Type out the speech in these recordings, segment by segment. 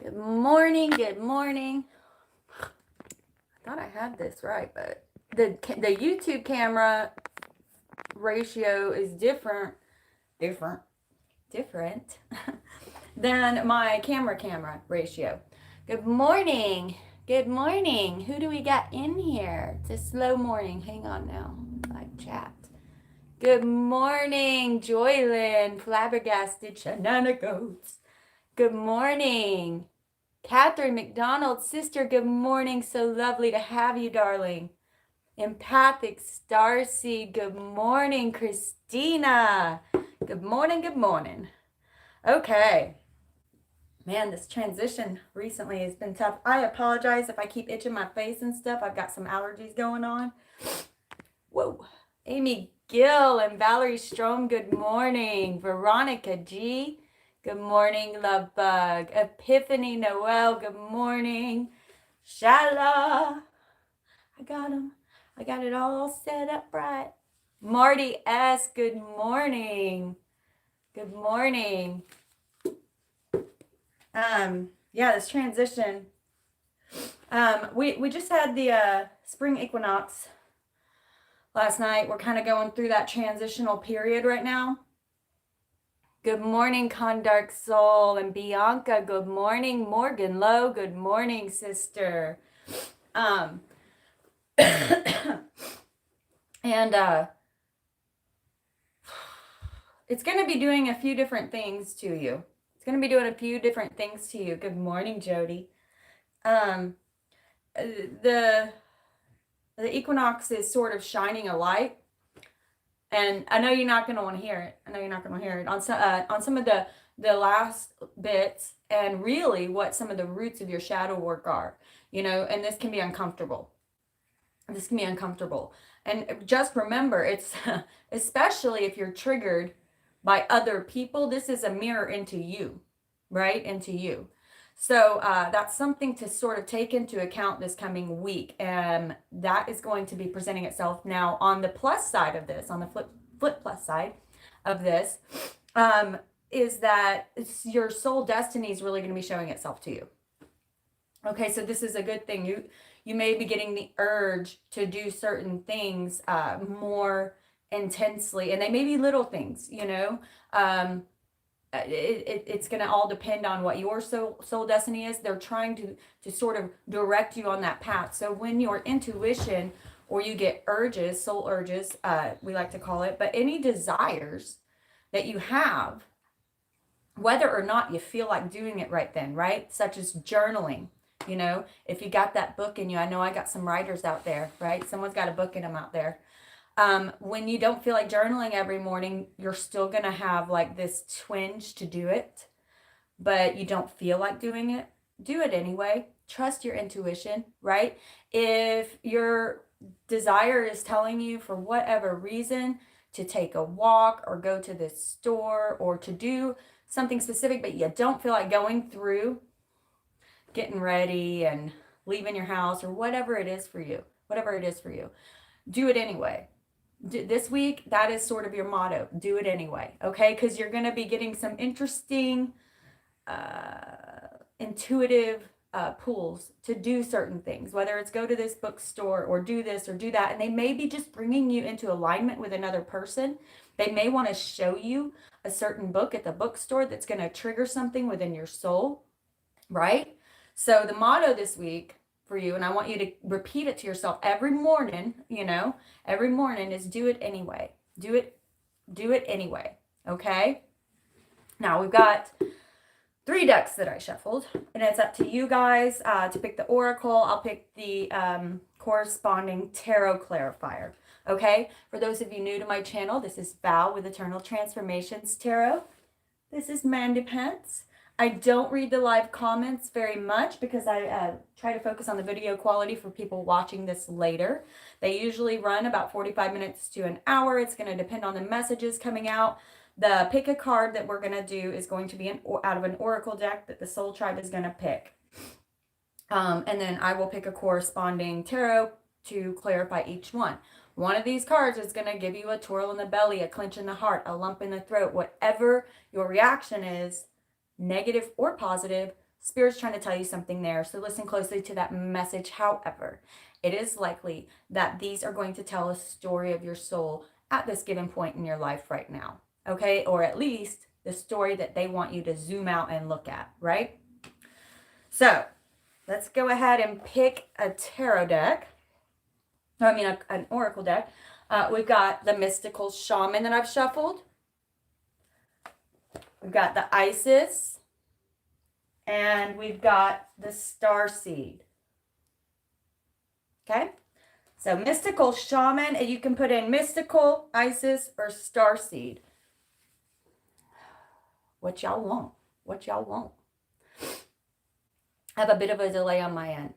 Good morning. Good morning. I thought I had this right, but the YouTube camera ratio is different than my camera ratio. Good morning. Good morning. Who do we got in here? It's a slow morning. Hang on now. Live chat. Good morning, Joylyn, flabbergasted Shanana Goats. Good morning. Catherine McDonald, sister, good morning. So lovely to have you, darling. Empathic Starseed, good morning. Christina, good morning, good morning. Okay. Man, this transition recently has been tough. I apologize if I keep itching my face and stuff. I've got some allergies going on. Whoa. Amy Gill and Valerie Strom, good morning. Veronica G, good morning, Love Bug. Epiphany Noel, good morning. Shala, I got them. I got it all set up right. Marty S, good morning. Good morning. Yeah, this transition. We just had the spring equinox last night. We're kind of going through that transitional period right now. Good morning, Condark Soul and Bianca. Good morning, Morgan Lowe. Good morning, sister. And it's going to be doing a few different things to you. It's going to be doing a few different things to you. Good morning, Jody. The equinox is sort of shining a light. And I know you're not going to want to hear it. On some of the last bits and really what some of the roots of your shadow work are, and this can be uncomfortable. And just remember, it's especially if you're triggered by other people, this is a mirror into you, right? Into you. So that's something to sort of take into account this coming week. And that is going to be presenting itself now on the plus side of this, on the flip plus side of this, is that your soul destiny is really going to be showing itself to you. Okay, so this is a good thing. You may be getting the urge to do certain things more intensely, and they may be little things, it's going to all depend on what your soul destiny is. They're trying to sort of direct you on that path. So when your intuition or you get urges, soul urges, we like to call it, but any desires that you have, whether or not you feel like doing it right then, right? Such as journaling, if you got that book in you. I know I got some writers out there, right? Someone's got a book in them out there. When you don't feel like journaling every morning, you're still going to have like this twinge to do it, but you don't feel like doing it. Do it anyway. Trust your intuition, right? If your desire is telling you for whatever reason to take a walk or go to the store or to do something specific, but you don't feel like going through getting ready and leaving your house or whatever it is for you, do it anyway. This week, that is sort of your motto. Do it anyway, okay? Because you're going to be getting some interesting, intuitive pulls to do certain things, whether it's go to this bookstore or do this or do that. And they may be just bringing you into alignment with another person. They may want to show you a certain book at the bookstore that's going to trigger something within your soul, right? So the motto this week for you, and I want you to repeat it to yourself every morning, every morning, is do it anyway. Do it anyway, okay? Now we've got 3 decks that I shuffled, and it's up to you guys to pick the oracle. I'll pick the corresponding tarot clarifier, okay? For those of you new to my channel, this is Val with Eternal Transformations Tarot. This is Mandy Pence. I don't read the live comments very much because I try to focus on the video quality for people watching this later. They usually run about 45 minutes to an hour. It's going to depend on the messages coming out. The pick a card that we're going to do is going to be out of an oracle deck that the Soul Tribe is going to pick. And then I will pick a corresponding tarot to clarify each one. One of these cards is going to give you a twirl in the belly, a clench in the heart, a lump in the throat. Whatever your reaction is, negative or positive, Spirit's trying to tell you something there. So listen closely to that message. However, it is likely that these are going to tell a story of your soul at this given point in your life right now. Okay? Or at least the story that they want you to zoom out and look at, right? So let's go ahead and pick a tarot deck. An oracle deck. We've got the Mystical Shaman that I've shuffled. We've got the Isis. And we've got the Starseed. Okay? So Mystical Shaman, and you can put in Mystical, Isis, or Starseed. What y'all want? What y'all want? I have a bit of a delay on my end.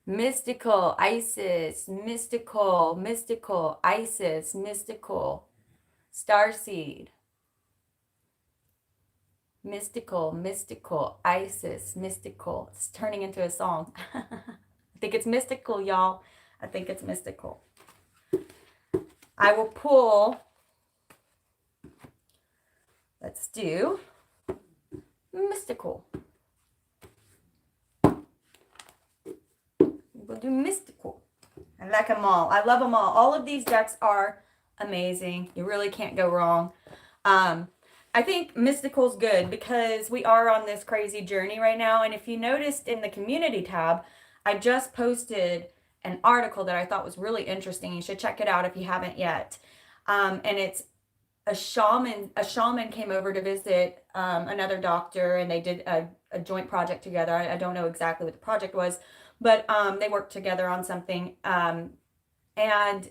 Mystical, Isis, mystical, mystical, Isis, mystical, Starseed. Mystical, mystical, Isis, mystical. It's turning into a song. I think it's mystical, y'all. I think it's mystical. I will pull. Let's do mystical. We'll do mystical. I like them all. I love them all. All of these decks are amazing. You really can't go wrong. I think mystical's good because we are on this crazy journey right now. And if you noticed in the community tab, I just posted an article that I thought was really interesting. You should check it out if you haven't yet. And it's a shaman came over to visit another doctor, and they did a joint project together. I don't know exactly what the project was, but they worked together on something. And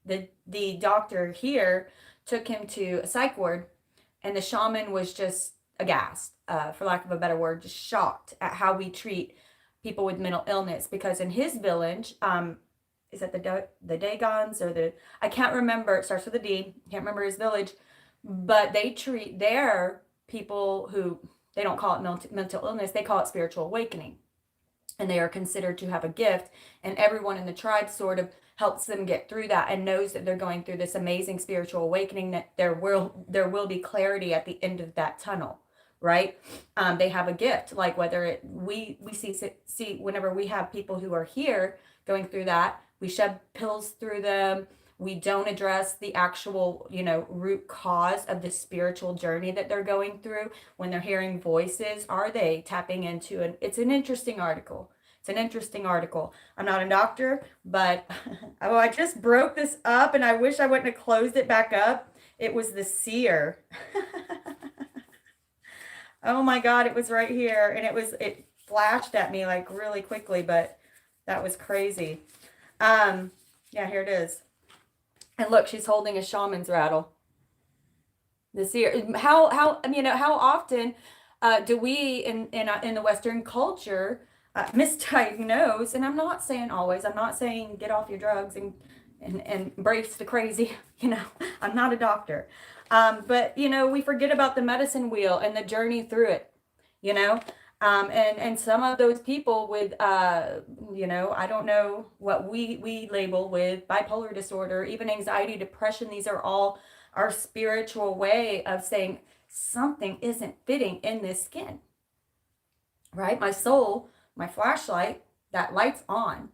the doctor here took him to a psych ward, and the shaman was just aghast, for lack of a better word, just shocked at how we treat people with mental illness. Because in his village, is that the Dagons or the, I can't remember, it starts with a D, can't remember his village, but they treat their people who, they don't call it mental illness, they call it spiritual awakening. And they are considered to have a gift, and everyone in the tribe sort of helps them get through that and knows that they're going through this amazing spiritual awakening, that there will be clarity at the end of that tunnel, right? They have a gift, like whether we see whenever we have people who are here going through that, we shove pills through them. We don't address the actual, root cause of the spiritual journey that they're going through. When they're hearing voices, are they tapping into it's an interesting article. It's an interesting article. I'm not a doctor, but I just broke this up, and I wish I wouldn't have closed it back up. It was the seer. Oh my God, it was right here, and it flashed at me like really quickly, but that was crazy. Yeah, here it is. And look, she's holding a shaman's rattle. The seer. How often do we in the Western culture misdiagnose? And I'm not saying always. I'm not saying get off your drugs and embrace the crazy. I'm not a doctor. But we forget about the medicine wheel and the journey through it. And some of those people with, I don't know what we label with bipolar disorder, even anxiety, depression. These are all our spiritual way of saying something isn't fitting in this skin, right? My soul, my flashlight, that light's on,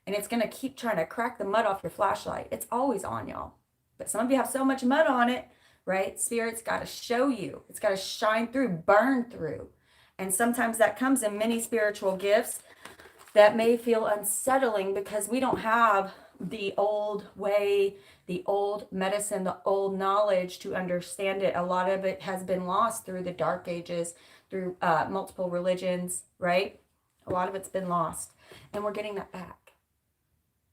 and it's going to keep trying to crack the mud off your flashlight. It's always on, y'all. But some of you have so much mud on it, right? Spirit's got to show you. It's got to shine through, burn through. And sometimes that comes in many spiritual gifts that may feel unsettling because we don't have the old way, the old medicine, the old knowledge to understand it. A lot of it has been lost through the dark ages, through multiple religions, right? A lot of it's been lost, and we're getting that back.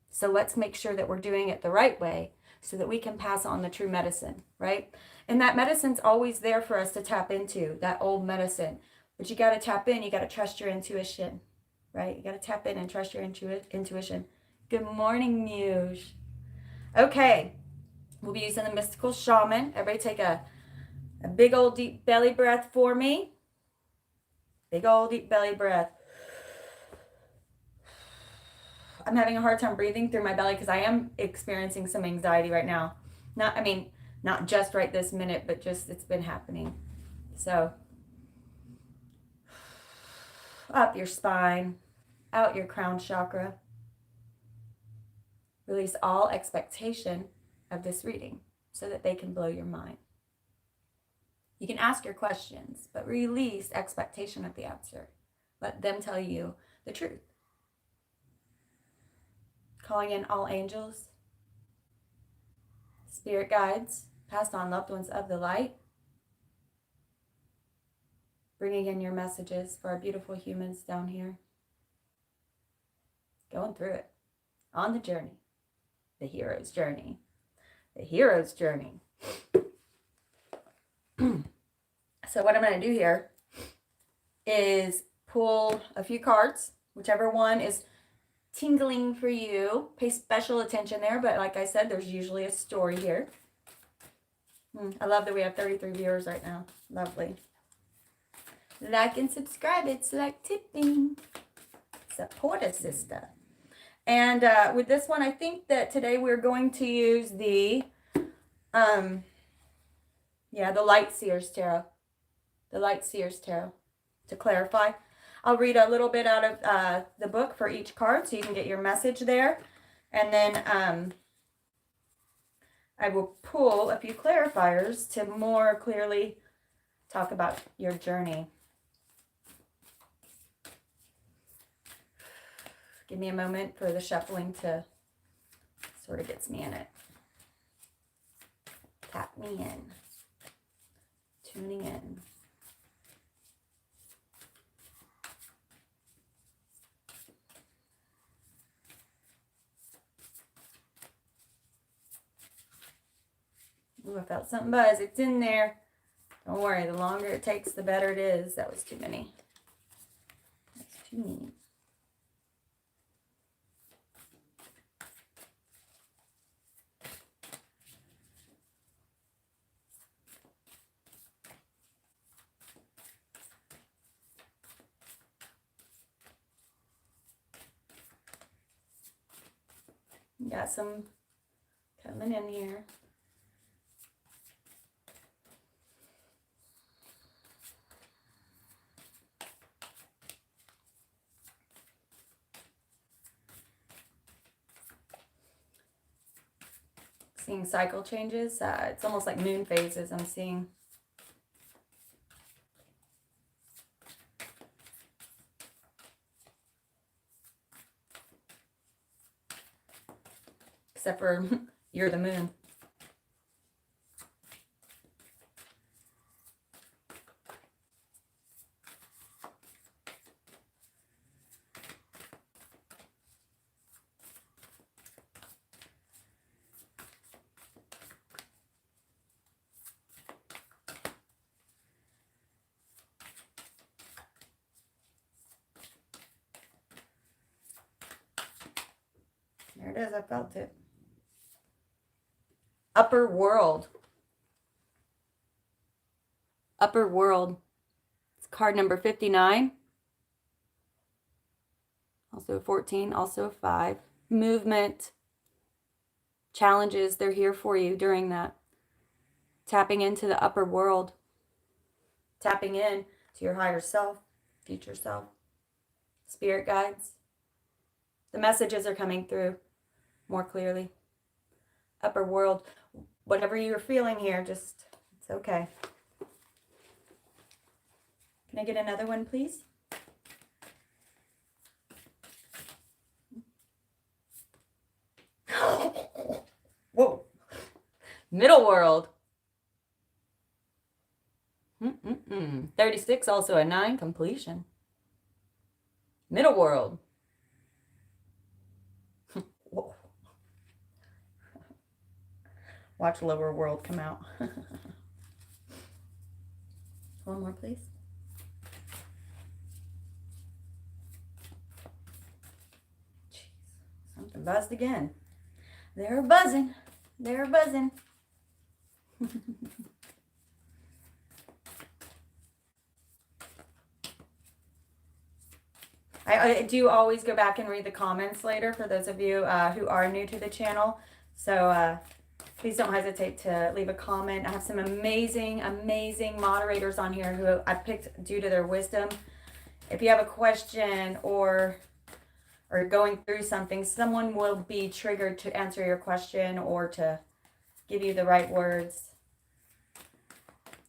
So let's make sure that we're doing it the right way so that we can pass on the true medicine, right? And that medicine's always there for us to tap into, that old medicine. But you got to tap in. You got to trust your intuition, right? You got to tap in and trust your intuition. Good morning, Muse. Okay, we'll be using the Mystical Shaman. Everybody take a big old deep belly breath for me. Big old deep belly breath. I'm having a hard time breathing through my belly because I am experiencing some anxiety right now. Not just right this minute, but just it's been happening. So up your spine, out your crown chakra. Release all expectation of this reading so that they can blow your mind. You can ask your questions, but release expectation of the answer. Let them tell you the truth. Calling in all angels, spirit guides, passed on loved ones of the light. Bringing in your messages for our beautiful humans down here. Going through it. On the journey. The hero's journey. The hero's journey. So what I'm going to do here is pull a few cards, whichever one is tingling for you. Pay special attention there, but like I said, there's usually a story here. I love that we have 33 viewers right now. Lovely. Like and subscribe. It's like tipping. Support a sister. And with this one, I think that today we're going to use the Light Seers Tarot. The Light Seers Tarot to clarify. I'll read a little bit out of the book for each card so you can get your message there. And then I will pull a few clarifiers to more clearly talk about your journey. Give me a moment for the shuffling to sort of gets me in it. Tap me in. Tuning in. Ooh, I felt something buzz. It's in there. Don't worry. The longer it takes, the better it is. That was too many. That's too many. Got some coming in here. Seeing cycle changes. It's almost like moon phases I'm seeing. Except for you're the moon. There it is. I felt it. Upper world. Upper world. It's card number 59. Also 14. Also 5. Movement. Challenges. They're here for you during that. Tapping into the upper world. Tapping in to your higher self. Future self. Spirit guides. The messages are coming through more clearly. Upper world. Whatever you're feeling here, just, it's okay. Can I get another one, please? Whoa. Middle world. 36, also a 9, completion. Middle world. Whoa. Watch lower world come out. One more, please. Jeez, something buzzed again. They're buzzing. They're buzzing. I do always go back and read the comments later for those of you who are new to the channel. So Please don't hesitate to leave a comment. I have some amazing, amazing moderators on here who I picked due to their wisdom. If you have a question or going through something, someone will be triggered to answer your question or to give you the right words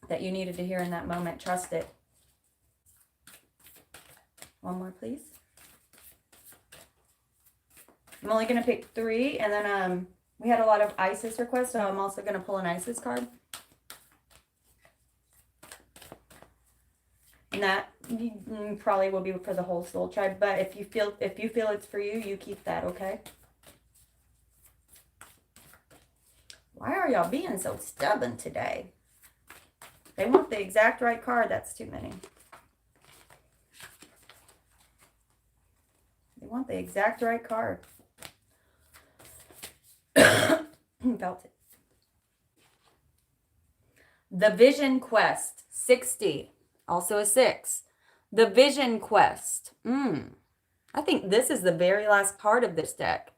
that you needed to hear in that moment. Trust it. One more, please. I'm only going to pick 3, and then we had a lot of Isis requests, so I'm also going to pull an Isis card. And that probably will be for the whole soul tribe, but if you feel it's for you, you keep that, okay? Why are y'all being so stubborn today? They want the exact right card. That's too many. They want the exact right card. Felt it. The Vision Quest, 60. Also a 6. The Vision Quest. I think this is the very last card of this deck.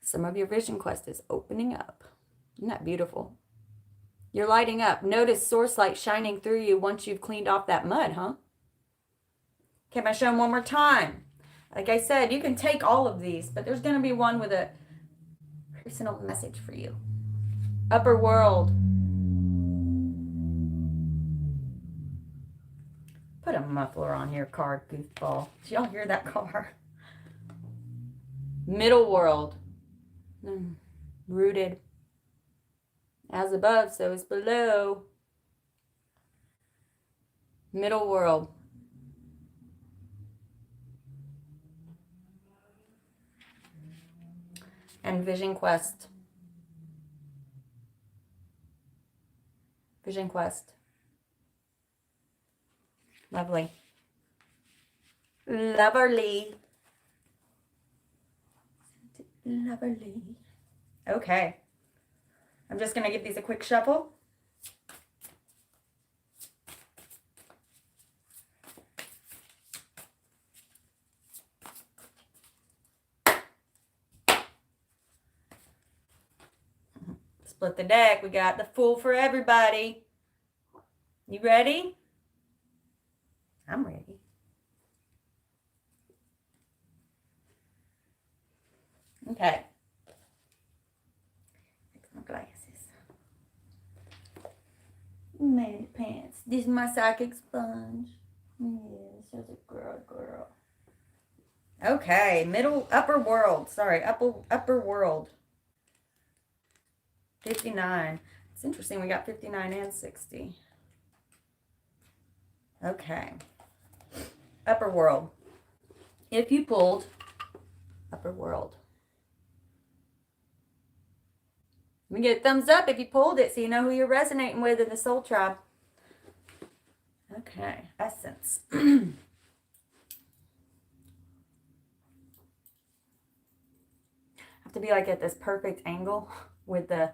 Some of your Vision Quest is opening up. Isn't that beautiful? You're lighting up. Notice source light shining through you once you've cleaned off that mud, huh? Okay, I'm going to show them one more time. Like I said, you can take all of these, but there's going to be one with a personal message for you. Upper World. Put a muffler on your car, goofball. Did y'all hear that car? Middle World. Rooted. As above, so is below. Middle World. And Vision Quest. Vision Quest. Lovely. Lovely. Lovely. Okay. I'm just going to give these a quick shuffle. Split the deck. We got the Fool for everybody. You ready? I'm ready. Okay. Fix my glasses. Man pants. This is my psychic sponge. Yes, there's a girl. Okay, upper world. Sorry, upper world. 59. It's interesting. We got 59 and 60. Okay. Upper world. If you pulled upper world. Let me get a thumbs up if you pulled it so you know who you're resonating with in the soul tribe. Okay. Essence. Have to be like at this perfect angle with the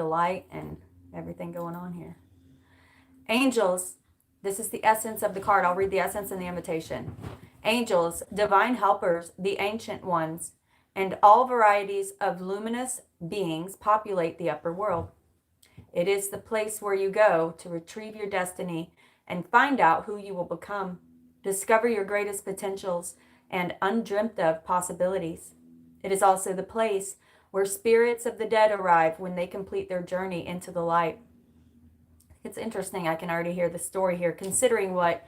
light and everything going on here. Angels. This is the essence of the card. I'll read the essence and the invitation. Angels, divine helpers, the ancient ones, and all varieties of luminous beings populate the upper world. It is the place where you go to retrieve your destiny and find out who you will become. Discover your greatest potentials and undreamt of possibilities. It is also the place where spirits of the dead arrive when they complete their journey into the light. It's interesting. I can already hear the story here, considering what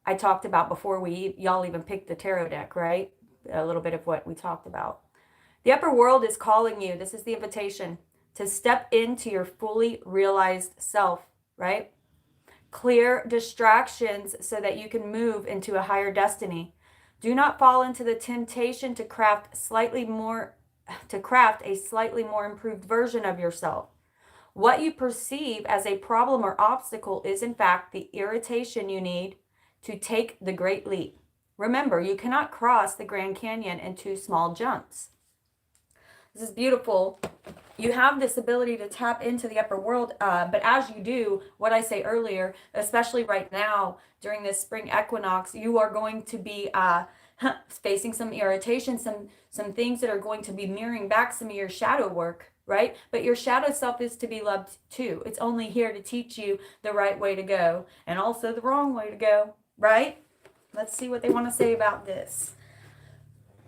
I talked about before y'all even picked the tarot deck, right? A little bit of what we talked about. The upper world is calling you. This is the invitation to step into your fully realized self, right? Clear distractions so that you can move into a higher destiny. Do not fall into the temptation to craft a slightly more improved version of yourself. What you perceive as a problem or obstacle is in fact the irritation you need to take the great leap. Remember, you cannot cross the Grand Canyon in 2 small jumps. This is beautiful. You have this ability to tap into the upper world, but as you do, what I say earlier, especially right now during this spring equinox, you are going to be facing some irritation, some things that are going to be mirroring back some of your shadow work, right? But your shadow self is to be loved too. It's only here to teach you the right way to go and also the wrong way to go, right? Let's see what they want to say about this.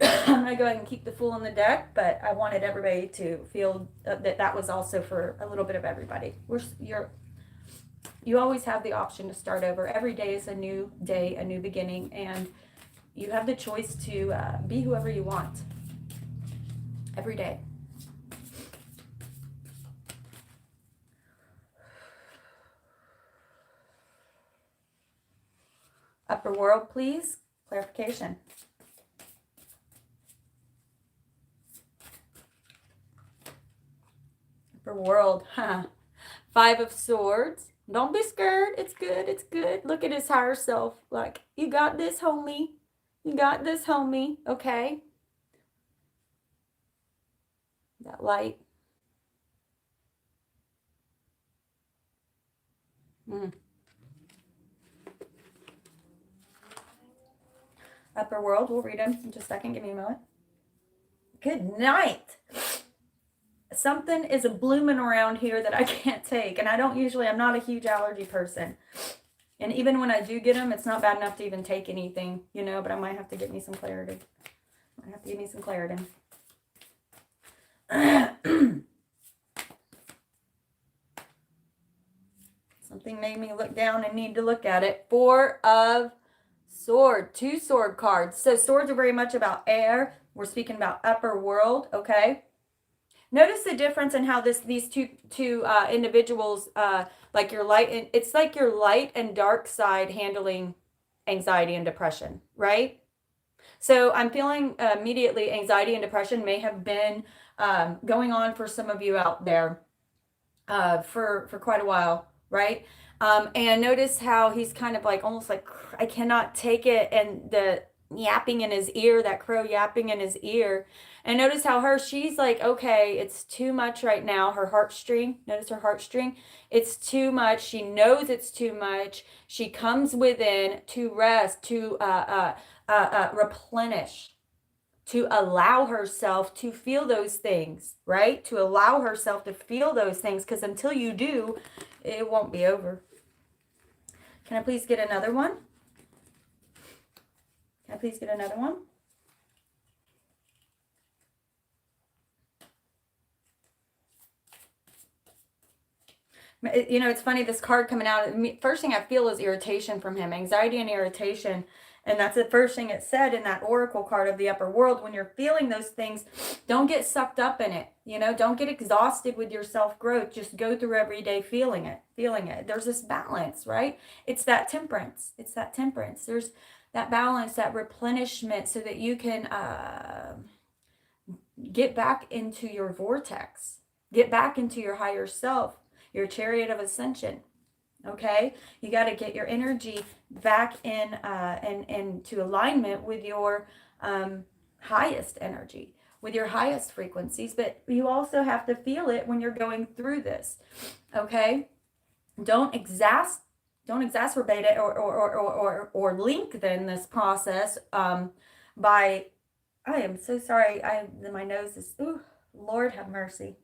I'm going to go ahead and keep the Fool in the deck, but I wanted everybody to feel that was also for a little bit of everybody. You always have the option to start over. Every day is a new day, a new beginning, and you have the choice to be whoever you want every day. Upper world, please. Clarification. Upper world, huh? 5 of Swords. Don't be scared. It's good. It's good. Look at his higher self. Like, you got this, homie. You got this, homie. Okay? That light. Upper world. We'll read them in just a second. Give me a moment. Good night. Something is blooming around here that I can't take. And I'm not a huge allergy person. And even when I do get them, it's not bad enough to even take anything, but I might have to get me some clarity. Something made me look down and need to look at it. 4 of Swords. 2 sword cards. So swords are very much about air. We're speaking about upper world, okay? Notice the difference in how these two individuals, like your light, it's like your light and dark side handling anxiety and depression, right? So I'm feeling immediately anxiety and depression may have been going on for some of you out there for quite a while, right? And notice how he's kind of like almost like, I cannot take it, and the yapping in his ear, that crow yapping in his ear. And notice how she's like, okay, it's too much right now. Her heartstring, notice her heartstring. It's too much. She knows it's too much. She comes within to rest, to replenish, to allow herself to feel those things, right? To allow herself to feel those things, because until you do, it won't be over. Can I please get another one? Can I please get another one? It's funny, this card coming out, first thing I feel is irritation from him, anxiety and irritation. And that's the first thing it said in that oracle card of the upper world. When you're feeling those things, don't get sucked up in it. Don't get exhausted with your self-growth. Just go through every day feeling it. There's this balance, right? It's that temperance. There's that balance, that replenishment, so that you can get back into your vortex. Get back into your higher self, your chariot of ascension. Okay, you got to get your energy back in into alignment with your highest energy, with your highest frequencies. But you also have to feel it when you're going through this. Okay, don't exacerbate it or lengthen this process by. I am so sorry. My nose is. Ooh, Lord have mercy.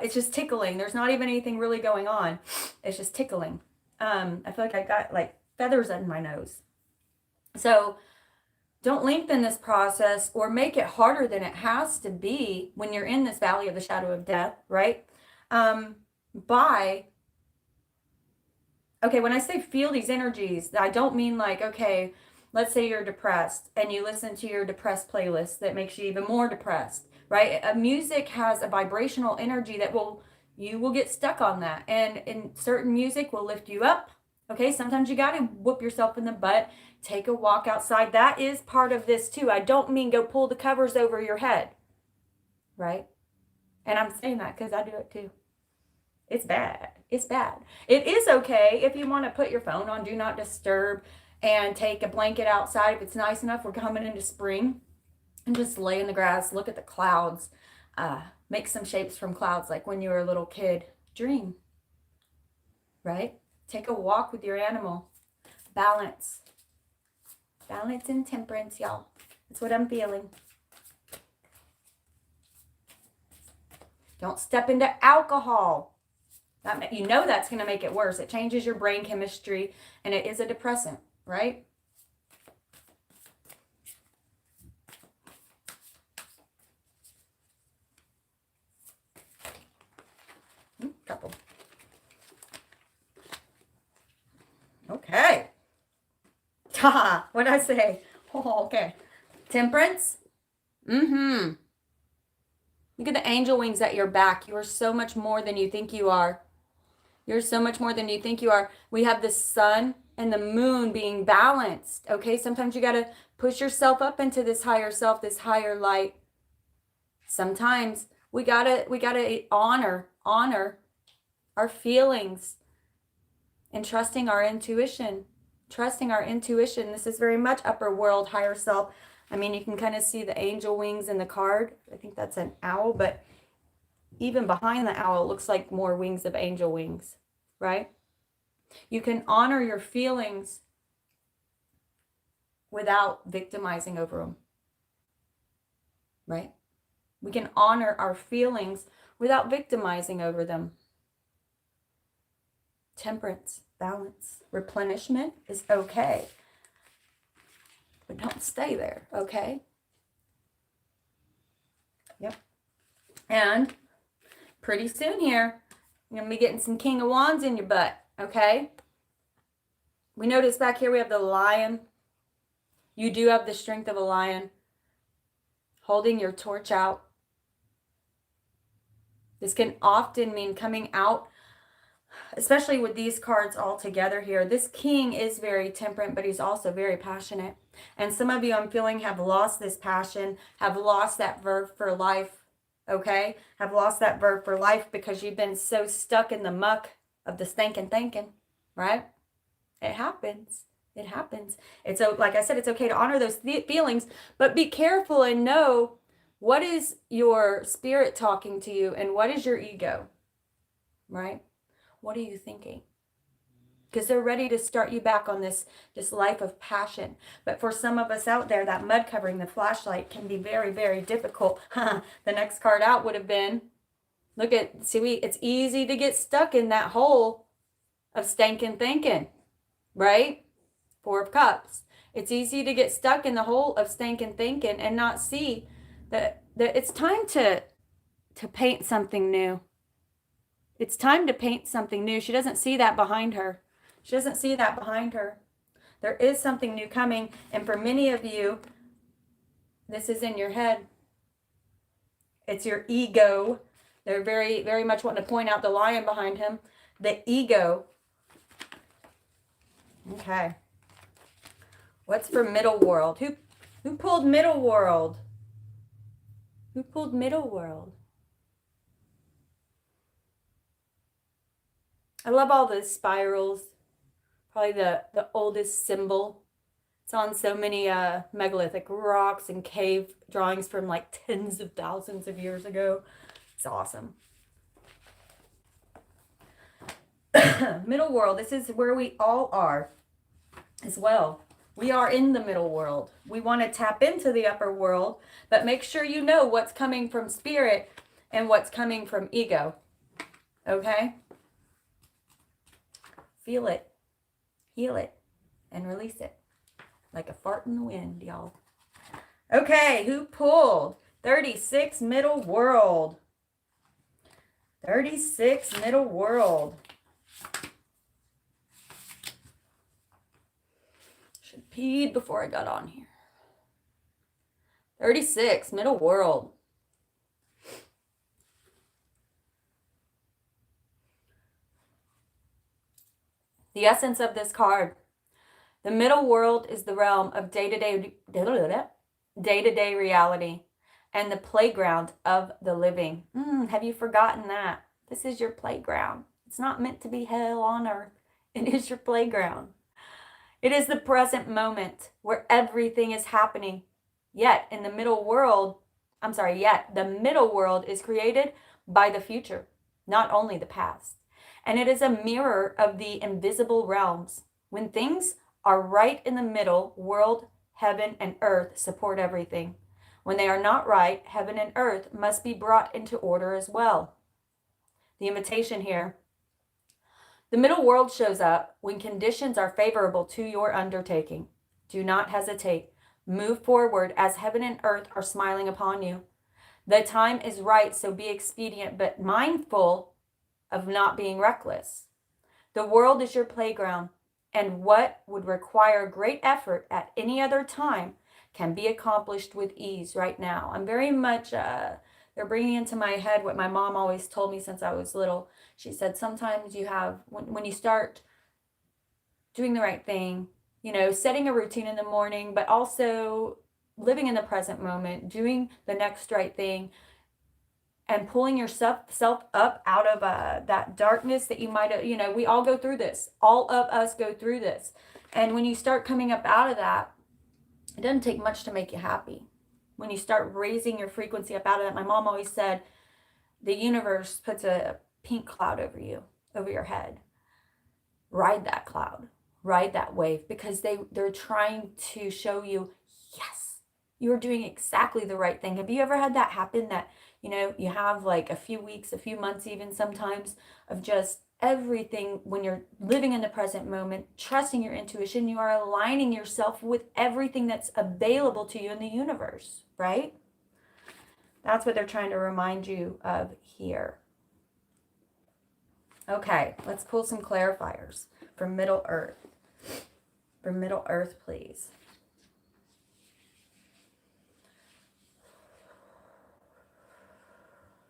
It's just tickling. There's not even anything really going on. It's just tickling. I feel like I got like feathers in my nose. So don't lengthen this process or make it harder than it has to be when you're in this valley of the shadow of death, right? Okay, when I say feel these energies, I don't mean like, okay, let's say you're depressed and you listen to your depressed playlist that makes you even more depressed. Right? Music has a vibrational energy that you will get stuck on that. And certain music will lift you up. Okay, sometimes you got to whoop yourself in the butt. Take a walk outside. That is part of this too. I don't mean go pull the covers over your head. Right? And I'm saying that because I do it too. It's bad. It's bad. It is okay if you want to put your phone on Do Not Disturb and take a blanket outside if it's nice enough. We're coming into spring. And just lay in the grass, look at the clouds, make some shapes from clouds like when you were a little kid. Dream, right? Take a walk with your animal. Balance. Balance and temperance, y'all. That's what I'm feeling. Don't step into alcohol. You know that's going to make it worse. It changes your brain chemistry, and it is a depressant, right? Couple. Okay. Ha! What did I say? Oh, okay. Temperance. Look at the angel wings at your back. You are so much more than you think you are. You're so much more than you think you are. We have the sun and the moon being balanced. Okay, sometimes you got to push yourself up into this higher self, this higher light. Sometimes we gotta honor our feelings and trusting our intuition. Trusting our intuition. This is very much upper world, higher self. I mean, you can kind of see the angel wings in the card. I think that's an owl, but even behind the owl, it looks like more wings of angel wings, right? You can honor your feelings without victimizing over them, right? We can honor our feelings without victimizing over them. Temperance, balance, replenishment is okay. But don't stay there, okay? Yep. And pretty soon here, you're going to be getting some King of Wands in your butt, okay? We notice back here we have the lion. You do have the strength of a lion. Holding your torch out. This can often mean coming out, especially with these cards all together here. This king is very temperate, but he's also very passionate. And some of you, I'm feeling, have lost this passion, have lost that verve for life, okay? Have lost that verve for life because you've been so stuck in the muck of the stinking thinking, right? It happens. It happens. It's, like I said, it's okay to honor those feelings, but be careful and know what is your spirit talking to you and what is your ego, right? What are you thinking? Because they're ready to start you back on this life of passion. But for some of us out there, that mud covering, the flashlight, can be very, very difficult. The next card out would have been, it's easy to get stuck in that hole of stinking thinking, right? Four of Cups. It's easy to get stuck in the hole of stinking thinking and not see that it's time to paint something new. It's time to paint something new. She doesn't see that behind her. She doesn't see that behind her. There is something new coming. And for many of you, this is in your head. It's your ego. They're very, very much wanting to point out the lion behind him. The ego. Okay. What's for middle world? Who pulled middle world? Who pulled middle world? I love all the spirals. Probably the oldest symbol. It's on so many megalithic rocks and cave drawings from like tens of thousands of years ago. It's awesome. Middle world. This is where we all are as well. We are in the middle world. We want to tap into the upper world, but make sure you know what's coming from spirit and what's coming from ego. Okay? Feel it, heal it, and release it. Like a fart in the wind, y'all. Okay, who pulled? 36 middle world. 36 middle world. Should have peed before I got on here. 36 middle world. The essence of this card. The middle world is the realm of day-to-day reality and the playground of the living. Have you forgotten that? This is your playground. It's not meant to be hell on earth. It is your playground. It is the present moment where everything is happening. Yet the middle world is created by the future, not only the past. And it is a mirror of the invisible realms. When things are right in the middle, world heaven and earth support everything. When they are not right, heaven and earth must be brought into order as well. The invitation here. The middle world shows up when conditions are favorable to your undertaking. Do not hesitate. Move forward as heaven and earth are smiling upon you. The time is right, so be expedient, but mindful of not being reckless. The world is your playground, and what would require great effort at any other time can be accomplished with ease right now. I'm very much, they're bringing into my head what my mom always told me since I was little. She said, sometimes you have, when you start doing the right thing, you know, setting a routine in the morning, but also living in the present moment, doing the next right thing, and pulling yourself up out of that darkness that you might have, you know, we all go through this. All of us go through this. And when you start coming up out of that, it doesn't take much to make you happy. When you start raising your frequency up out of that, my mom always said, the universe puts a pink cloud over you, over your head. Ride that cloud, ride that wave, because they're trying to show you, yes, you're doing exactly the right thing. Have you ever had that happen, that you know, you have like a few weeks, a few months even sometimes, of just everything when you're living in the present moment, trusting your intuition, you are aligning yourself with everything that's available to you in the universe, right? That's what they're trying to remind you of here. Okay, let's pull some clarifiers for Middle Earth. For Middle Earth, please.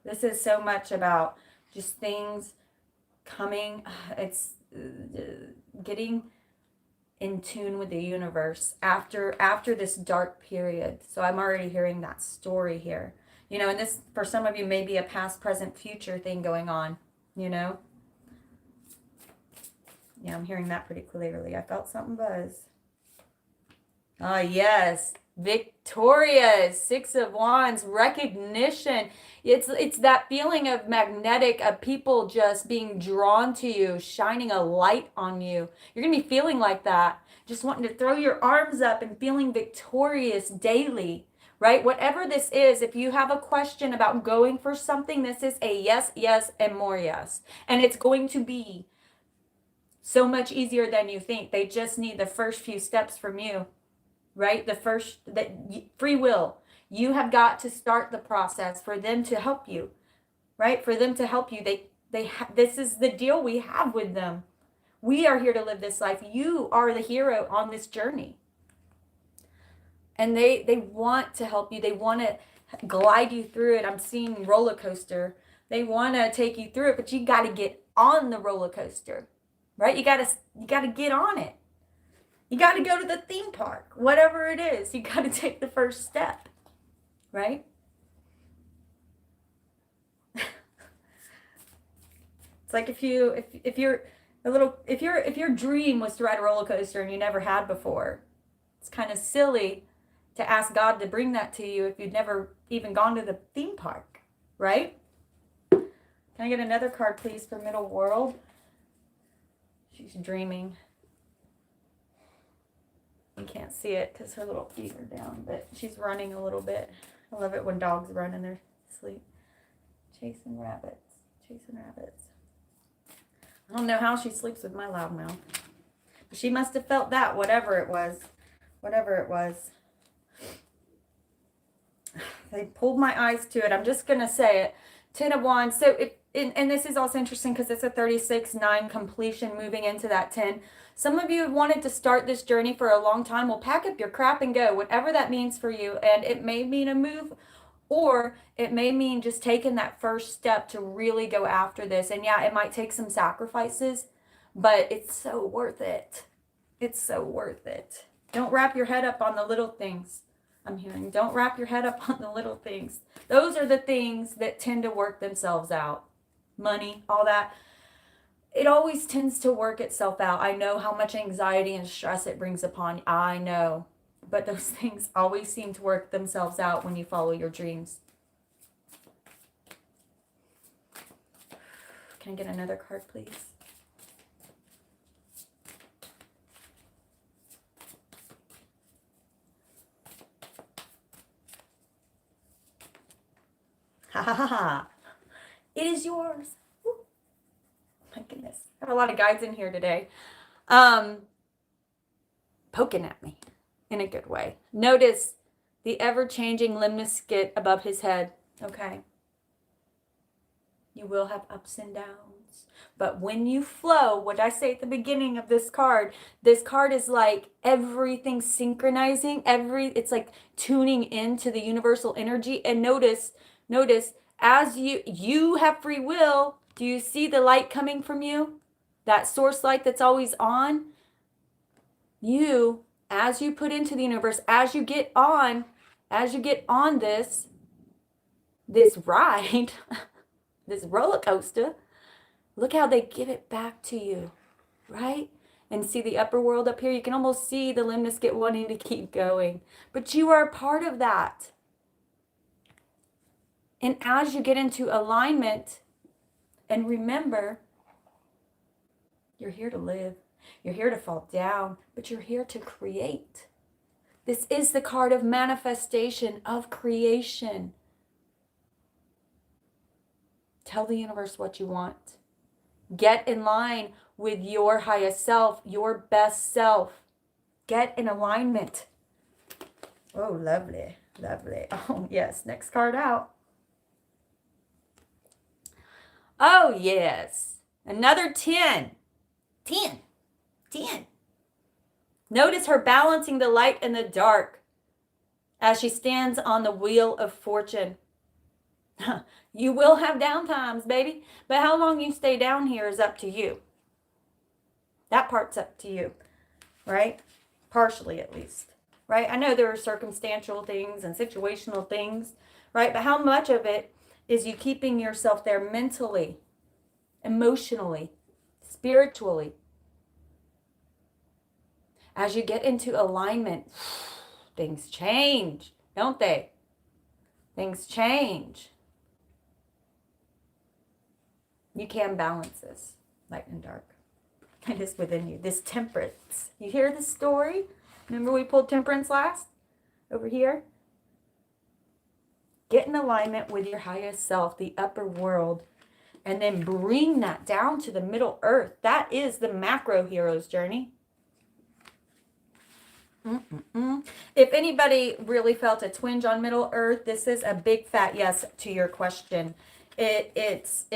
This is so much about just things coming. It's getting in tune with the universe after this dark period. So I'm already hearing that story here. You know, and this, for some of you, may be a past, present, future thing going on, you know. Yeah, I'm hearing that pretty clearly. I felt something buzz. Ah, yes. Victorious, Six of Wands, recognition. It's that feeling of magnetic, of people just being drawn to you, shining a light on you. You're going to be feeling like that, just wanting to throw your arms up and feeling victorious daily, right? Whatever this is, if you have a question about going for something, this is a yes, yes, and more yes. And it's going to be so much easier than you think. They just need the first few steps from you. Right? The first, that free will. You have got to start the process for them to help you, right? For them to help you. This is the deal we have with them. We are here to live this life. You are the hero on this journey. And they want to help you. They want to glide you through it. I'm seeing roller coaster. They want to take you through it, but you got to get on the roller coaster, right? You got to get on it. You got to go to the theme park, whatever it is. You got to take the first step, right? It's like if your dream was to ride a roller coaster and you never had before, it's kind of silly to ask God to bring that to you if you'd never even gone to the theme park, right? Can I get another card, please, for Middle World? She's dreaming. You can't see it because her little feet are down, but she's running a little bit. I love it when dogs run in their sleep. Chasing rabbits. Chasing rabbits. I don't know how she sleeps with my loud mouth. But she must have felt that, whatever it was. Whatever it was. They pulled my eyes to it. I'm just going to say it. Ten of Wands. So, and this is also interesting because it's a 36-9 completion moving into that 10. Some of you have wanted to start this journey for a long time. Well, pack up your crap and go, whatever that means for you. And it may mean a move, or it may mean just taking that first step to really go after this. And yeah, it might take some sacrifices, but it's so worth it. It's so worth it. Don't wrap your head up on the little things. I'm hearing, don't wrap your head up on the little things. Those are the things that tend to work themselves out. Money, all that. It always tends to work itself out. I know how much anxiety and stress it brings upon you. I know. But those things always seem to work themselves out when you follow your dreams. Can I get another card, please? It is yours. Woo. My goodness. I have a lot of guides in here today. Poking at me in a good way. Notice the ever-changing limniscate above his head. Okay. You will have ups and downs. But when you flow, what I say at the beginning of this card is like everything synchronizing, it's like tuning into the universal energy. And notice, as you have free will, do you see the light coming from you? That source light that's always on? You, as you put into the universe, as you get on this ride, this roller coaster, look how they give it back to you, right? And see the upper world up here? You can almost see the limniscate wanting to keep going. But you are a part of that. And as you get into alignment, and remember, you're here to live. You're here to fall down, but you're here to create. This is the card of manifestation, of creation. Tell the universe what you want. Get in line with your highest self, your best self. Get in alignment. Oh, lovely, lovely. Oh, yes. Next card out. Oh, yes. Another 10. 10. Notice her balancing the light and the dark as she stands on the wheel of fortune. You will have down times, baby. But how long you stay down here is up to you. That part's up to you, right? Partially, at least, right? I know there are circumstantial things and situational things, right? But how much of it is you keeping yourself there mentally, emotionally, spiritually? As you get into alignment, things change, don't they? Things change. You can balance this, light and dark. It is within you. This temperance. You hear the story? Remember we pulled temperance last? Over here? Get in alignment with your highest self, the upper world, and then bring that down to the middle earth. That is the macro hero's journey. If anybody really felt a twinge on Middle Earth, this is a big fat yes to your question. It's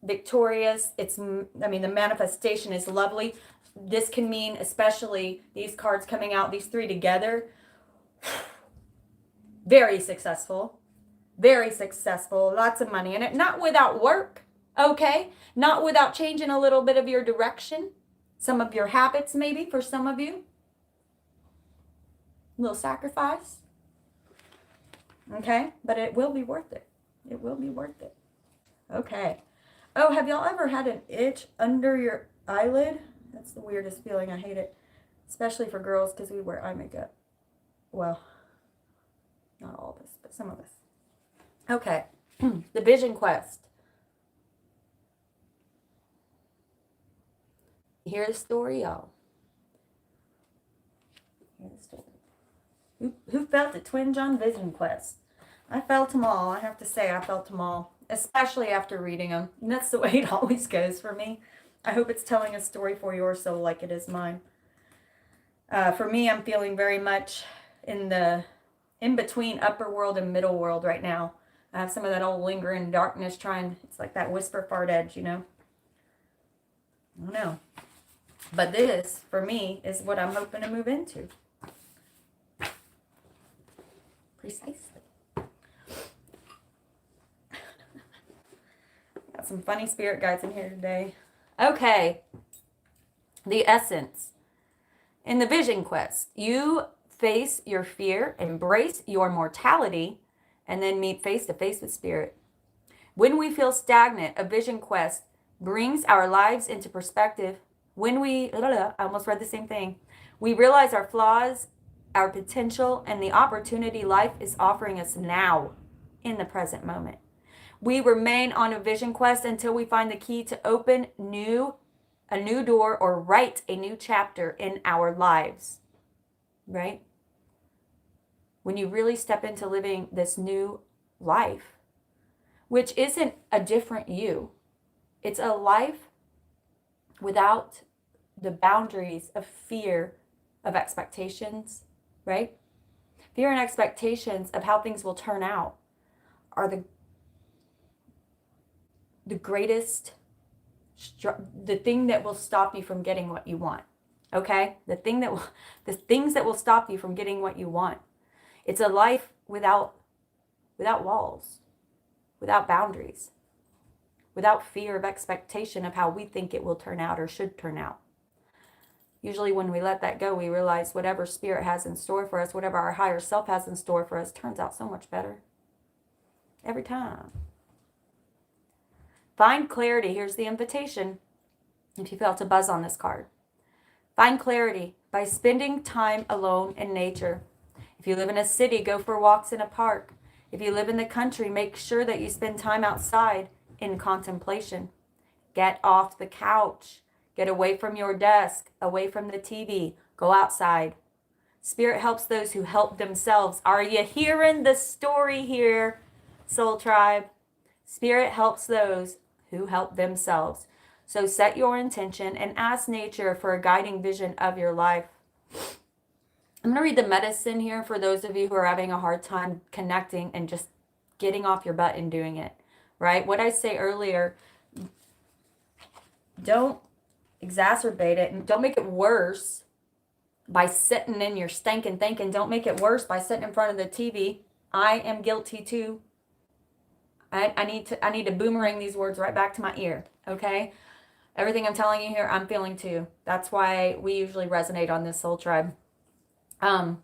victorious. The manifestation is lovely. This can mean, especially these cards coming out, these three together, very successful, lots of money in it. Not without work, okay? Not without changing a little bit of your direction, some of your habits maybe for some of you. A little sacrifice. Okay? But it will be worth it. It will be worth it. Okay. Oh, have y'all ever had an itch under your eyelid? That's the weirdest feeling. I hate it. Especially for girls because we wear eye makeup. Well, not all of us, but some of us. Okay. The Vision Quest. You hear the story, y'all? Hear the story. Who felt a twinge on Vision Quest? I felt them all. I have to say, I felt them all, especially after reading them. And that's the way it always goes for me. I hope it's telling a story for your soul like it is mine. For me, I'm feeling very much in between upper world and middle world right now. I have some of that old lingering darkness it's like that whisper fart edge, you know? I don't know. But this, for me, is what I'm hoping to move into. Precisely. Got some funny spirit guides in here today. Okay. The essence. In the Vision Quest, you face your fear, embrace your mortality, and then meet face to face with spirit. When we feel stagnant, a Vision Quest brings our lives into perspective. When I almost read the same thing. We realize our flaws, our potential, and the opportunity life is offering us now in the present moment. We remain on a Vision Quest until we find the key to open a new door or write a new chapter in our lives, right? When you really step into living this new life, which isn't a different you. It's a life without the boundaries of fear of expectations, right? Fear and expectations of how things will turn out are the greatest, the thing that will stop you from getting what you want. Okay? The things that will stop you from getting what you want. It's a life without walls, without boundaries, without fear of expectation of how we think it will turn out or should turn out. Usually when we let that go, we realize whatever spirit has in store for us, whatever our higher self has in store for us, turns out so much better. Every time. Find clarity. Here's the invitation. If you felt a buzz on this card. Find clarity by spending time alone in nature. If you live in a city, go for walks in a park. If you live in the country, make sure that you spend time outside in contemplation. Get off the couch. Get away from your desk, away from the TV. Go outside. Spirit helps those who help themselves. Are you hearing the story here, Soul Tribe? Spirit helps those who help themselves. So set your intention and ask nature for a guiding vision of your life. I'm going to read the medicine here for those of you who are having a hard time connecting and just getting off your butt and doing it, right? What I say earlier, don't exacerbate it and don't make it worse by sitting in your stinking thinking. Don't make it worse by sitting in front of the TV. I am guilty too. I need to boomerang these words right back to my ear, okay? Everything I'm telling you here, I'm feeling too. That's why we usually resonate on this, Soul Tribe. Don't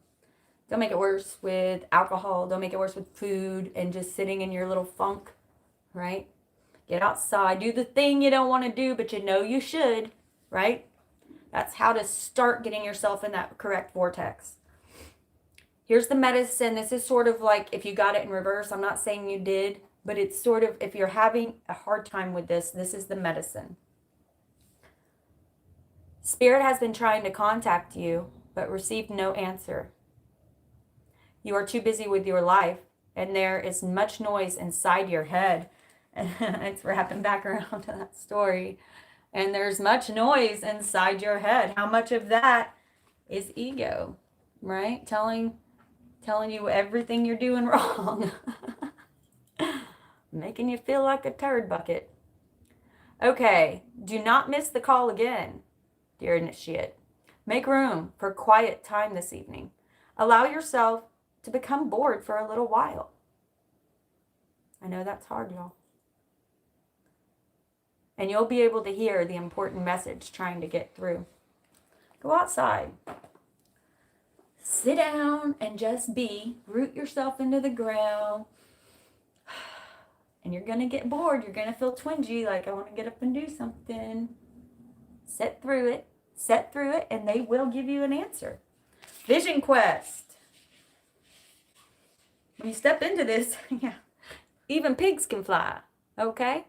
make it worse with alcohol. Don't make it worse with food and just sitting in your little funk, right? Get outside. Do the thing you don't want to do, but you know you should, right? That's how to start getting yourself in that correct vortex. Here's the medicine. This is sort of like if you got it in reverse. I'm not saying you did, but it's sort of, if you're having a hard time with this, this is the medicine. Spirit has been trying to contact you, but received no answer. You are too busy with your life, and there is much noise inside your head. And it's wrapping back around to that story. And there's much noise inside your head. How much of that is ego, right? Telling you everything you're doing wrong. Making you feel like a turd bucket. Okay, do not miss the call again, dear initiate. Make room for quiet time this evening. Allow yourself to become bored for a little while. I know that's hard, y'all. And you'll be able to hear the important message trying to get through. Go outside. Sit down and just be. Root yourself into the ground. And you're going to get bored. You're going to feel twingy, like I want to get up and do something. Sit through it. Set through it, and they will give you an answer. Vision Quest. When you step into this, yeah, even pigs can fly, okay?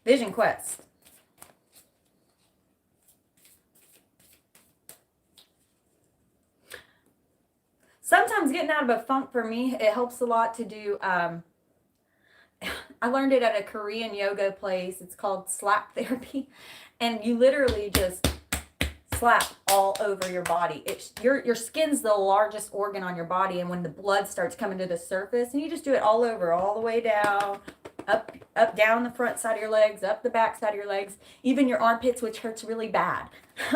Vision Quest. Sometimes getting out of a funk for me, it helps a lot to do, I learned it at a Korean yoga place. It's called slap therapy. And you literally just slap all over your body. Your skin's the largest organ on your body. And when the blood starts coming to the surface, and you just do it all over, all the way down, up, down the front side of your legs, up the back side of your legs, even your armpits, which hurts really bad.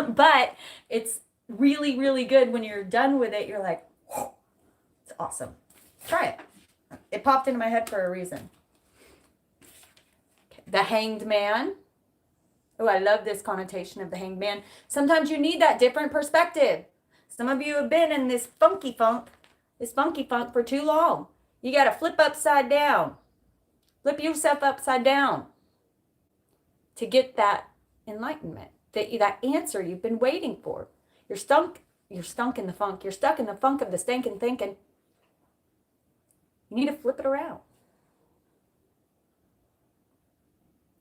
But it's really, really good. When you're done with it, you're like, whoa, it's awesome. Try it. It popped into my head for a reason. The Hanged Man. Oh, I love this connotation of the Hanged Man. Sometimes you need that different perspective. Some of you have been in this funky funk for too long. You got to flip upside down. Flip yourself upside down to get that enlightenment, that answer you've been waiting for. You're stuck in the funk. You're stuck in the funk of the stinking thinking. You need to flip it around.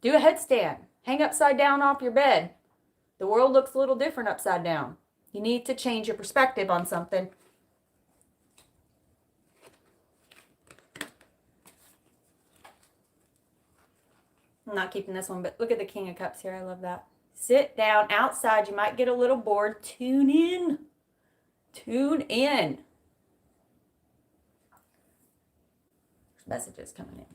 Do a headstand. Hang upside down off your bed. The world looks a little different upside down. You need to change your perspective on something. I'm not keeping this one, but look at the King of Cups here. I love that. Sit down outside. You might get a little bored. Tune in. Tune in. There's messages coming in.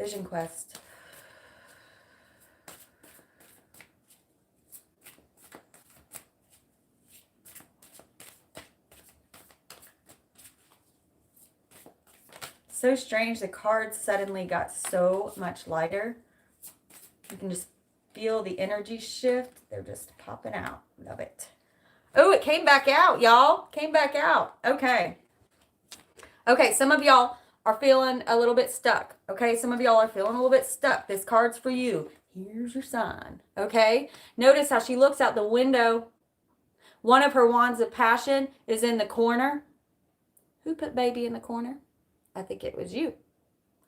Vision Quest. So strange, the cards suddenly got so much lighter. You can just feel the energy shift. They're just popping out. Love it. Oh, it came back out, y'all. Came back out. Okay. Okay, some of y'all are feeling a little bit stuck. Okay, some of y'all are feeling a little bit stuck. This card's for you. Here's your sign. Okay, notice how she looks out the window. One of her wands of passion is in the corner. Who put baby in the corner? I think it was you.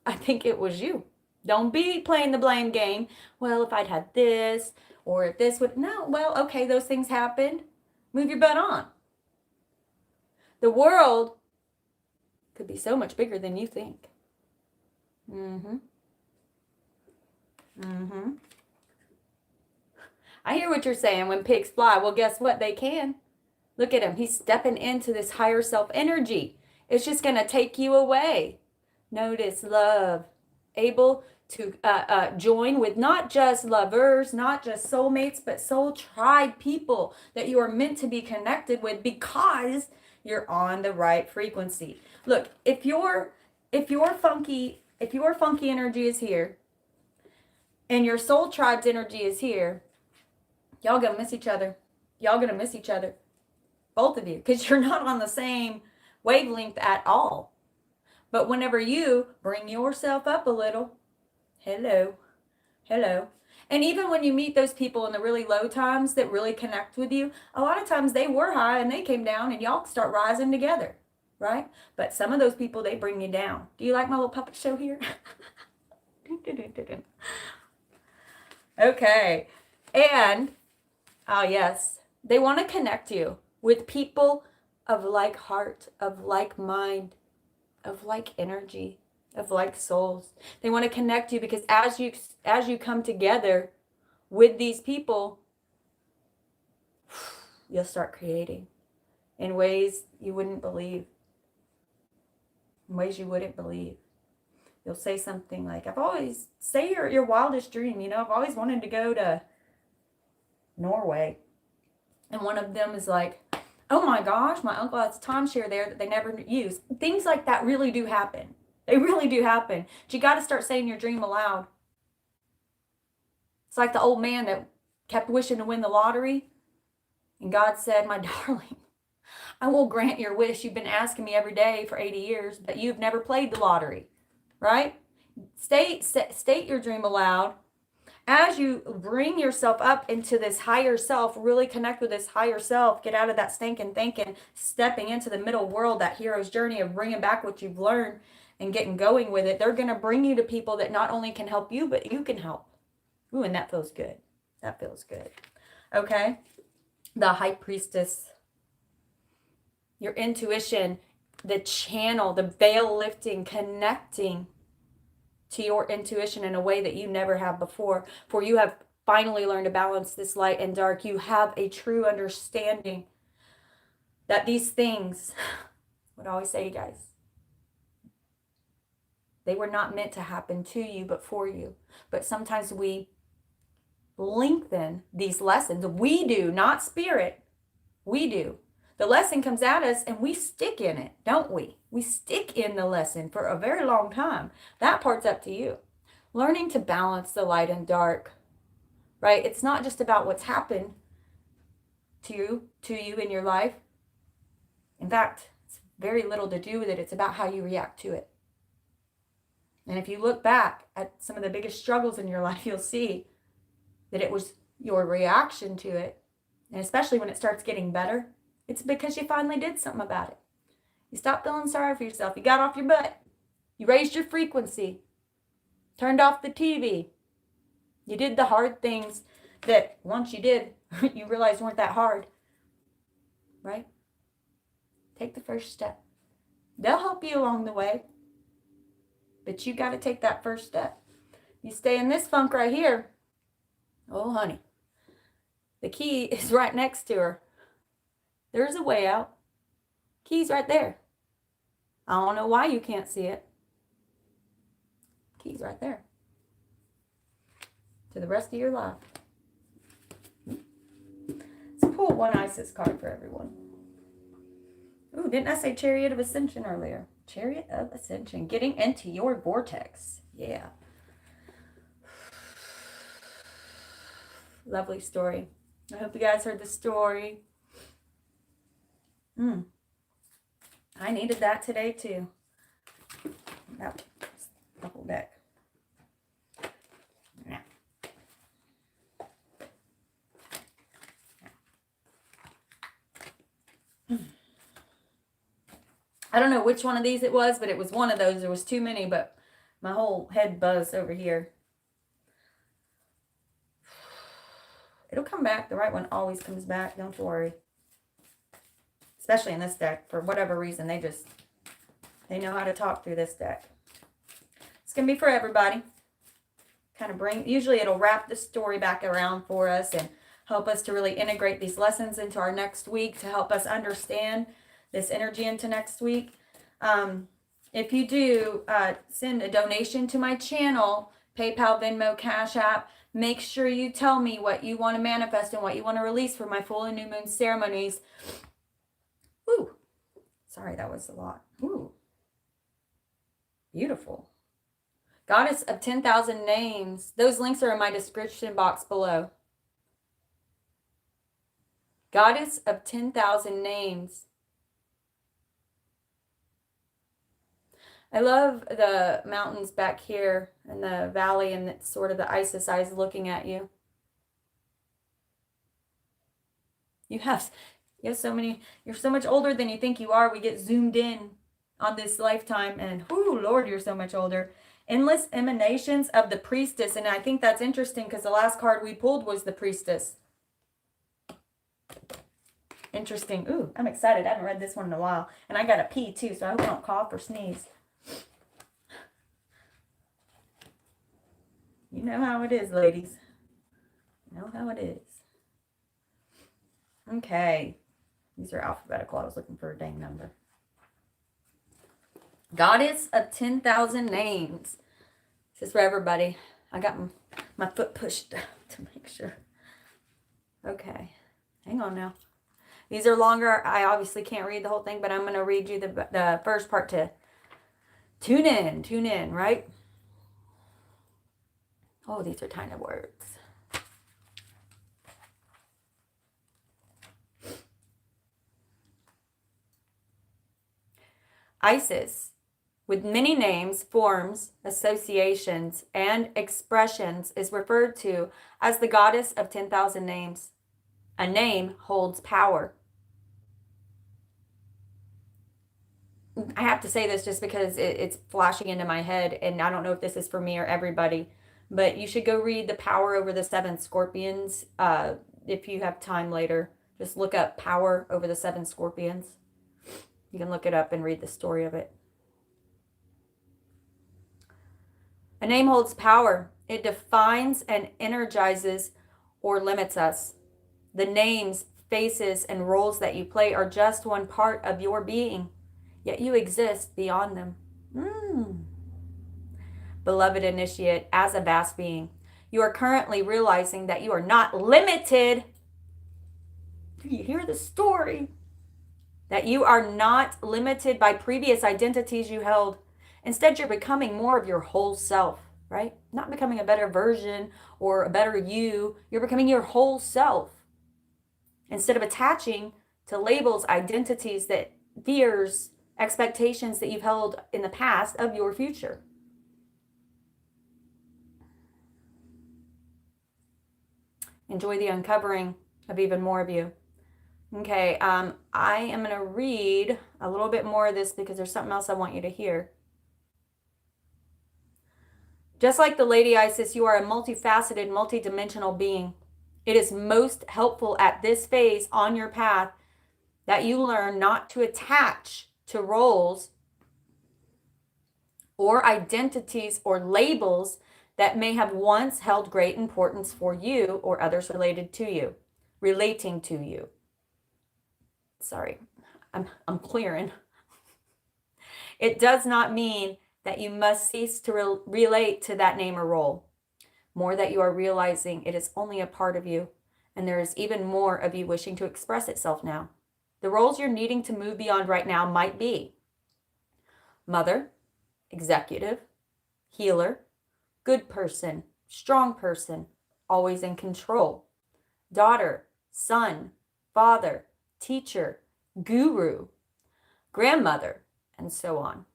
I think it was you. Don't be playing the blame game. Well, if I'd had this, or if this would, no, well, okay, those things happened. Move your butt on. The world could be so much bigger than you think. I hear what you're saying, when pigs fly. Well, guess what? They can. Look at him. He's stepping into this higher self energy. It's just going to take you away. Notice love. Able to join with not just lovers, not just soulmates, but soul tribe people that you are meant to be connected with because you're on the right frequency. Look, if your funky energy is here and your soul tribe's energy is here, y'all gonna miss each other. Y'all gonna miss each other. Both of you, because you're not on the same wavelength at all. But whenever you bring yourself up a little, hello. And even when you meet those people in the really low times that really connect with you, a lot of times they were high and they came down and y'all start rising together, right? But some of those people, they bring you down. Do you like my little puppet show here? Okay. And, oh yes, they want to connect you with people of like heart, of like mind, of like energy, of like souls. They want to connect you because as you come together with these people, you'll start creating in ways you wouldn't believe. In ways you wouldn't believe. You'll say something like, say your wildest dream, I've always wanted to go to Norway. And one of them is like, oh my gosh, my uncle has a timeshare there that they never use. Things like that really do happen. They really do happen. But you got to start saying your dream aloud. It's like the old man that kept wishing to win the lottery. And God said, my darling, I will grant your wish. You've been asking me every day for 80 years, but you've never played the lottery, right? State your dream aloud. As you bring yourself up into this higher self, really connect with this higher self, get out of that stinking thinking, stepping into the middle world, that hero's journey of bringing back what you've learned and getting going with it. They're going to bring you to people that not only can help you, but you can help. Ooh, and that feels good. That feels good. Okay. The High Priestess. Your intuition, the channel, the veil lifting, connecting to your intuition in a way that you never have before. For you have finally learned to balance this light and dark. You have a true understanding that these things, what I always say, you guys, they were not meant to happen to you, but for you. But sometimes we lengthen these lessons. We do, not spirit. We do. The lesson comes at us and we stick in it, don't we? We stick in the lesson for a very long time. That part's up to you. Learning to balance the light and dark, right? It's not just about what's happened to you in your life. In fact, it's very little to do with it. It's about how you react to it. And if you look back at some of the biggest struggles in your life, you'll see that it was your reaction to it. And especially when it starts getting better, it's because you finally did something about it. You stopped feeling sorry for yourself. You got off your butt. You raised your frequency. Turned off the TV. You did the hard things that once you did, you realized weren't that hard. Right? Take the first step. They'll help you along the way. But you got to take that first step. You stay in this funk right here. Oh, honey. The key is right next to her. There's a way out. Key's right there. I don't know why you can't see it. Key's right there. To the rest of your life. Let's pull one Isis card for everyone. Ooh, didn't I say Chariot of Ascension earlier? Chariot of Ascension. Getting into your vortex. Yeah. Lovely story. I hope you guys heard the story. I needed that today too. That double deck. Now. I don't know which one of these it was, but it was one of those. There was too many, but my whole head buzzed over here. It'll come back. The right one always comes back. Don't you worry. Especially in this deck. For whatever reason, they know how to talk through this deck. It's going to be for everybody. Kind of usually it'll wrap the story back around for us and help us to really integrate these lessons into our next week to help us understand this energy into next week. If you do send a donation to my channel, PayPal, Venmo, Cash App, make sure you tell me what you want to manifest and what you want to release for my full and new moon ceremonies. Ooh, sorry, that was a lot. Ooh, beautiful. Goddess of 10,000 names. Those links are in my description box below. Goddess of 10,000 names. I love the mountains back here and the valley and it's sort of the Isis eyes looking at you. You have so many, you're so much older than you think you are. We get zoomed in on this lifetime and, whoo, Lord, you're so much older. Endless emanations of the priestess. And I think that's interesting because the last card we pulled was the priestess. Interesting. Ooh, I'm excited. I haven't read this one in a while. And I got to pee too, so I hope I don't cough or sneeze. You know how it is, ladies. You know how it is. Okay. These are alphabetical. I was looking for a dang number. Goddess of 10,000 names. This is for everybody. I got my foot pushed to make sure. Okay. Hang on now. These are longer. I obviously can't read the whole thing, but I'm going to read you the first part to tune in, right? Oh, these are tiny words. Isis, with many names, forms, associations, and expressions, is referred to as the goddess of 10,000 names. A name holds power. I have to say this just because it's flashing into my head, and I don't know if this is for me or everybody, but you should go read The Power Over the Seven Scorpions if you have time later. Just look up Power Over the Seven Scorpions. You can look it up and read the story of it. A name holds power. It defines and energizes or limits us. The names, faces, and roles that you play are just one part of your being, yet you exist beyond them. Beloved initiate, as a vast being, you are currently realizing that you are not limited. Do you hear the story? That you are not limited by previous identities you held. Instead, you're becoming more of your whole self, right? Not becoming a better version or a better you. You're becoming your whole self. Instead of attaching to labels, identities, that fears, expectations that you've held in the past of your future. Enjoy the uncovering of even more of you. Okay, I am going to read a little bit more of this because there's something else I want you to hear. Just like the Lady Isis, you are a multifaceted, multidimensional being. It is most helpful at this phase on your path that you learn not to attach to roles or identities or labels that may have once held great importance for you or others relating to you. Sorry, I'm clearing. It does not mean that you must cease to relate to that name or role. More that you are realizing it is only a part of you, and there is even more of you wishing to express itself now. The roles you're needing to move beyond right now might be mother, executive, healer, good person, strong person, always in control, daughter, son, father, teacher, guru, grandmother, and so on.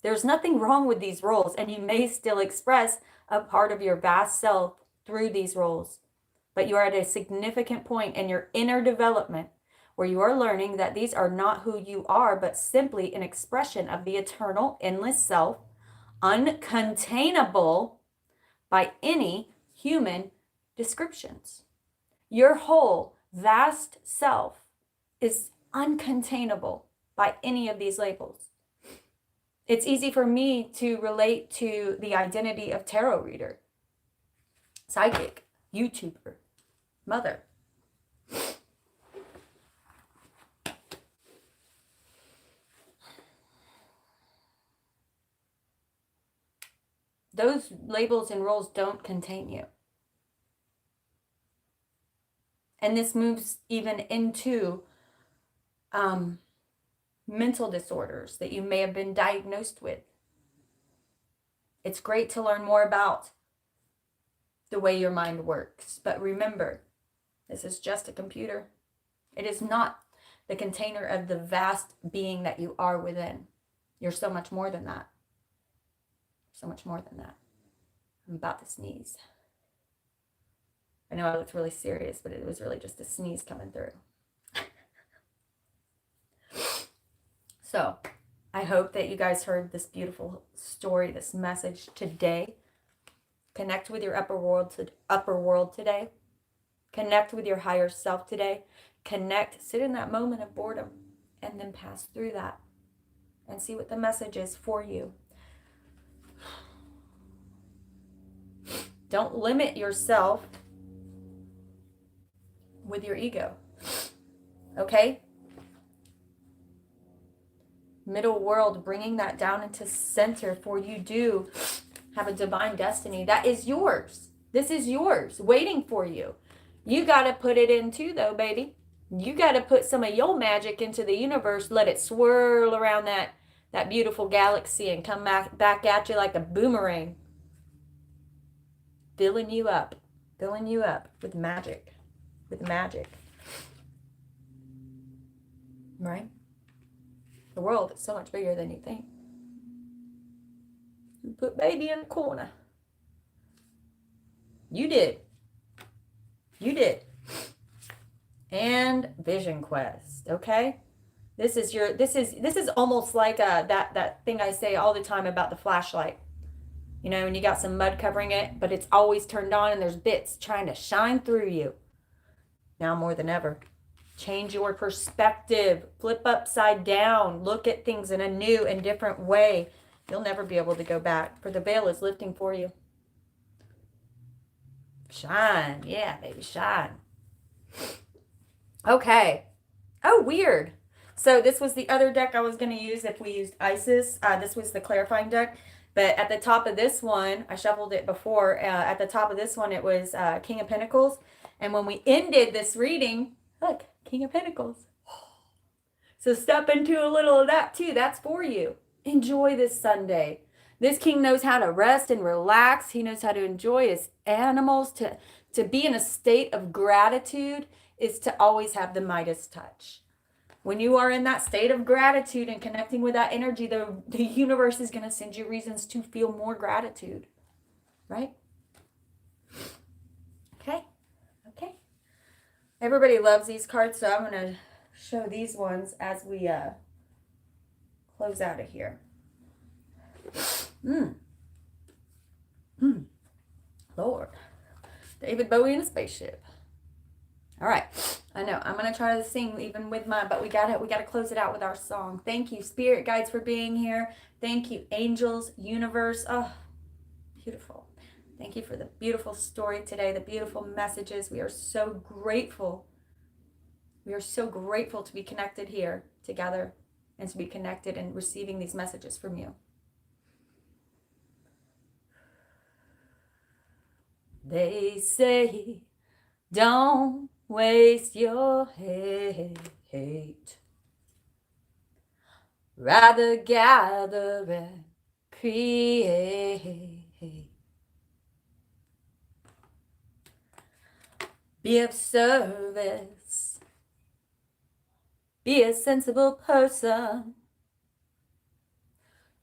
There's nothing wrong with these roles, and you may still express a part of your vast self through these roles. But you are at a significant point in your inner development where you are learning that these are not who you are, but simply an expression of the eternal, endless self, uncontainable by any human descriptions. Your whole vast self is uncontainable by any of these labels. It's easy for me to relate to the identity of tarot reader, psychic, YouTuber, mother. Those labels and roles don't contain you. And this moves even into mental disorders that you may have been diagnosed with. It's great to learn more about the way your mind works. But remember, this is just a computer. It is not the container of the vast being that you are within. You're so much more than that. So much more than that. I'm about to sneeze. I know I looked really serious, but it was really just a sneeze coming through. So, I hope that you guys heard this beautiful story, this message today. Connect with your upper world today. Connect with your higher self today. Sit in that moment of boredom, and then pass through that and see what the message is for you. Don't limit yourself with your ego. Okay? Middle world, bringing that down into center, for you do have a divine destiny that is yours. This is yours, waiting for you. You got to put it in too, though, baby. You got to put some of your magic into the universe, let it swirl around that beautiful galaxy and come back at you like a boomerang. Filling you up with magic. Right? The world is so much bigger than you think. You put baby in the corner. You did. And Vision Quest, okay? This is almost like that thing I say all the time about the flashlight. You know, when you got some mud covering it, but it's always turned on and there's bits trying to shine through you. Now more than ever, change your perspective, flip upside down, look at things in a new and different way. You'll never be able to go back, for the veil is lifting for you. Shine. Yeah, baby, shine. Okay. Oh, weird. So this was the other deck I was going to use if we used Isis. This was the clarifying deck. But at the top of this one, I shuffled it before. At the top of this one, it was King of Pentacles. And when we ended this reading, look, King of Pentacles. So step into a little of that too. That's for you. Enjoy this Sunday. This king knows how to rest and relax. He knows how to enjoy his animals. To be in a state of gratitude is to always have the Midas touch. When you are in that state of gratitude and connecting with that energy, the universe is going to send you reasons to feel more gratitude. Right? Okay. Everybody loves these cards, so I'm going to show these ones as we close out of here. Lord. David Bowie in a spaceship. All right. I know. I'm gonna try to sing even with mine, but we gotta close it out with our song. Thank you, spirit guides, for being here. Thank you, angels, universe. Oh, beautiful. Thank you for the beautiful story today, the beautiful messages. We are so grateful. We are so grateful to be connected here together and to be connected and receiving these messages from you. They say, don't waste your hate. Rather gather and create. Be of service. Be a sensible person.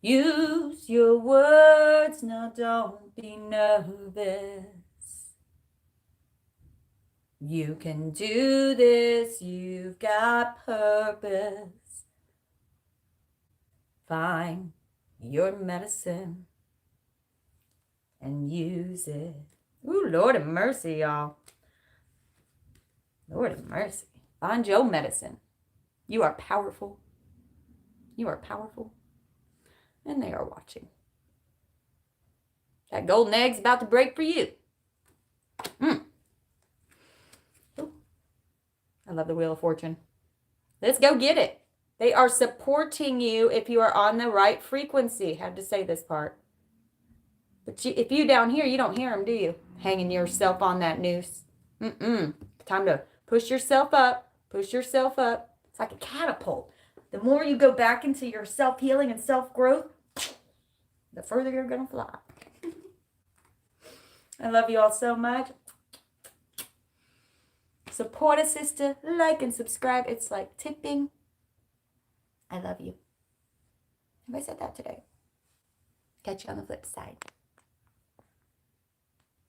Use your words, now don't be nervous. You can do this, you've got purpose. Find your medicine and use it. Ooh, Lord of mercy, y'all. Lord of mercy. Find your medicine. You are powerful. You are powerful. And they are watching. That golden egg's about to break for you. Ooh. I love the Wheel of Fortune. Let's go get it. They are supporting you if you are on the right frequency. Had to say this part. But if you down here, you don't hear them, do you? Hanging yourself on that noose. Time to push yourself up. Push yourself up. It's like a catapult. The more you go back into your self-healing and self-growth, the further you're going to fly. I love you all so much. Support a sister. Like and subscribe. It's like tipping. I love you. Have I said that today? Catch you on the flip side.